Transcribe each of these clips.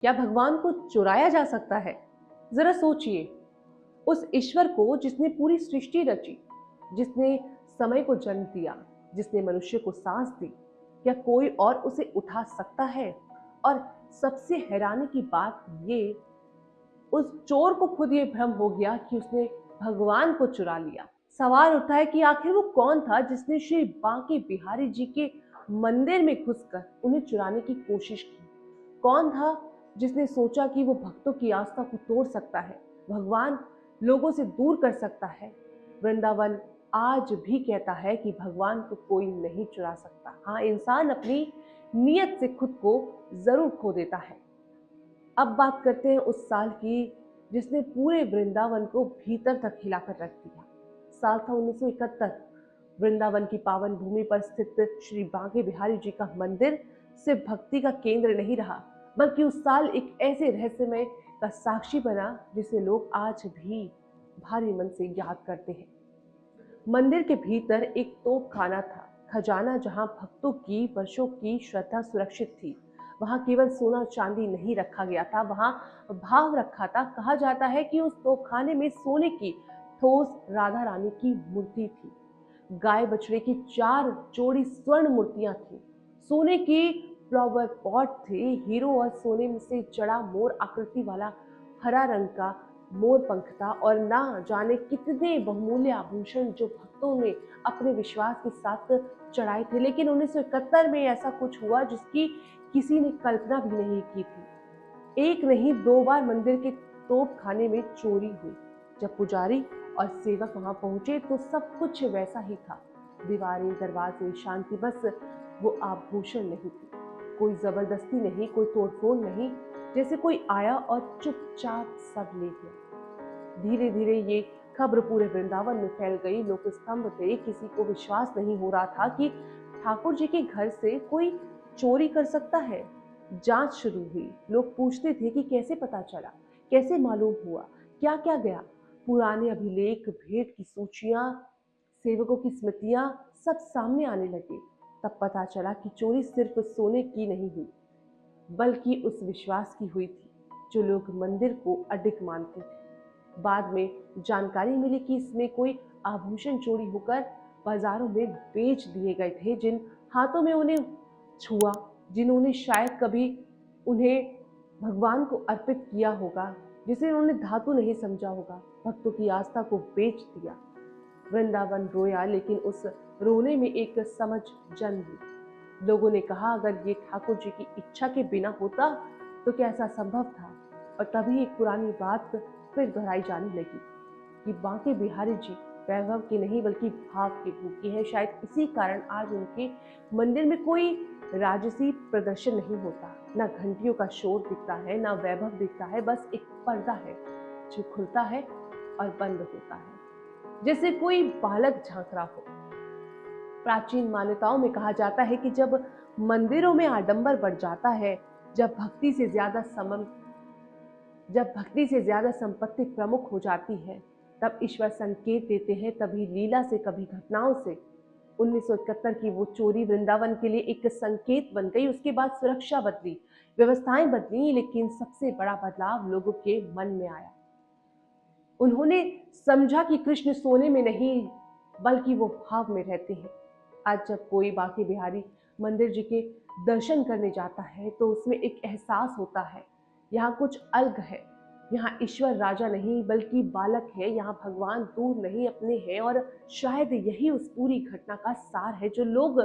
क्या भगवान को चुराया जा सकता है? जरा सोचिए, उस ईश्वर को जिसने पूरी सृष्टि रची, जिसने समय को जन्म दिया, जिसने मनुष्य को सांस दी, क्या कोई और उसे उठा सकता है? और सबसे हैरानी की बात ये, उस चोर को खुद ये भ्रम हो गया कि उसने भगवान को चुरा लिया। सवाल उठता है कि आखिर वो कौन था जिसने श्री बांके बिहारी जी के मंदिर में घुसकर उन्हें चुराने की कोशिश की? कौन था जिसने सोचा कि वो भक्तों की आस्था को तोड़ सकता है, भगवान लोगों से दूर कर सकता है? वृंदावन आज भी कहता है कि भगवान को कोई नहीं चुरा सकता। हाँ, इंसान अपनी नीयत से खुद को जरूर खो देता है। अब बात करते हैं उस साल की जिसने पूरे वृंदावन को भीतर तक हिलाकर रख दिया। साल था 1971। वृंदावन की पावन भूमि पर स्थित श्री बांके बिहारी जी का मंदिर सिर्फ भक्ति का केंद्र नहीं रहा, बल्कि उस साल एक ऐसे रहस्यमय का साक्षी बना जिसे लोग आज भी भारी मन से याद करते हैं। मंदिर के भीतर एक तोपखाना था, खजाना जहां भक्तों की वर्षों की श्रद्धा सुरक्षित थी। वहां केवल सोना चांदी नहीं रखा गया था, वहां भाव रखा था। कहा जाता है कि उस तोपखाने में सोने की ठोस राधा रानी की मूर्ति थी, गाय बछड़े की 4 जोड़ी स्वर्ण मूर्तियां थी, सोने की फ्लावर पॉट थे, हीरो और सोने में से जड़ा मोर आकृति वाला हरा रंग का मोर पंख था, और ना जाने कितने बहुमूल्य आभूषण जो भक्तों ने अपने विश्वास के साथ चढ़ाए थे। लेकिन 1971 में ऐसा कुछ हुआ जिसकी किसी ने कल्पना भी नहीं की थी। एक नहीं, 2 बार मंदिर के तोप खाने में चोरी हुई। जब पुजारी और सेवक वहां पहुंचे तो सब कुछ वैसा ही था। दीवारें, दरवाजे, शांति, बस वो आभूषण नहीं थी। कोई जबरदस्ती नहीं, कोई तोड़फोड़ नहीं, जैसे कोई आया और चुपचाप सब ले गया। धीरे धीरे ये खबर पूरे वृंदावन में फैल गई। लोग स्तंभ थे, किसी को विश्वास नहीं हो रहा था कि ठाकुर जी के घर से कोई चोरी कर सकता है। जांच शुरू हुई। लोग पूछते थे कि कैसे पता चला, कैसे मालूम हुआ, क्या क्या गया। पुराने अभिलेख, भेंट की सूचियां, सेवकों की स्मृतियां सब सामने आने लगे। तब पता चला कि चोरी सिर्फ सोने की नहीं हुई, बल्कि उस विश्वास की हुई थी जो लोग मंदिर को अडिग मानते थे। बाद में जानकारी मिली कि इसमें कोई आभूषण चोरी होकर बाजारों में बेच दिए गए थे, जिन हाथों में उन्हें छुआ, जिन्होंने शायद कभी उन्हें भगवान को अर्पित किया होगा, जिसे उन्होंने धातु नहीं समझा होगा, भक्तों की आस्था को बेच दिया। वृंदावन रोया, लेकिन उस रोने में एक समझ जन्म ली। लोगों ने कहा, अगर ये ठाकुर जी की इच्छा के बिना होता तो क्या ऐसा संभव था? और तभी एक पुरानी बात फिर दोहराई जाने लगी कि बांके बिहारी जी वैभव की नहीं बल्कि भाव के भूखे हैं। शायद इसी कारण आज उनके मंदिर में कोई राजसी प्रदर्शन नहीं होता, ना घंटियों का शोर दिखता है, ना वैभव दिखता है। बस एक पर्दा है जो खुलता है और बंद होता है, जैसे कोई बालक झांक रहा हो। प्राचीन मान्यताओं में कहा जाता है कि जब मंदिरों में आडंबर बढ़ जाता है, जब भक्ति से ज्यादा समम जब भक्ति से ज्यादा संपत्ति प्रमुख हो जाती है, तब ईश्वर संकेत देते हैं। तभी लीला से, कभी घटनाओं से 1971 की वो चोरी वृंदावन के लिए एक संकेत बन गई। उसके बाद सुरक्षा बदली, व्यवस्थाएं बदली, लेकिन सबसे बड़ा बदलाव लोगों के मन में आया। उन्होंने समझा कि कृष्ण सोने में नहीं बल्कि वो भाव में रहते हैं। आज जब कोई बांके बिहारी मंदिर जी के दर्शन करने जाता है तो उसमें एक एहसास होता है, यहाँ कुछ अलग है। यहाँ ईश्वर राजा नहीं बल्कि बालक है, यहाँ भगवान दूर नहीं अपने हैं। और शायद यही उस पूरी घटना का सार है। जो लोग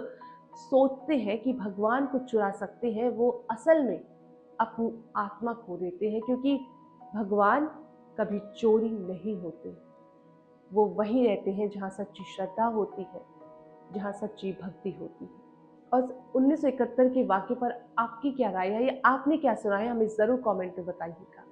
सोचते हैं कि भगवान को चुरा सकते हैं, वो असल में अपनी आत्मा खो देते हैं, क्योंकि भगवान कभी चोरी नहीं होते। वो वहीं रहते हैं जहाँ सच्ची श्रद्धा होती है, जहाँ सच्ची भक्ति होती है। और 1971 के वाक्य पर आपकी क्या राय है, या आपने क्या सुना है, हमें जरूर कमेंट में बताइएगा।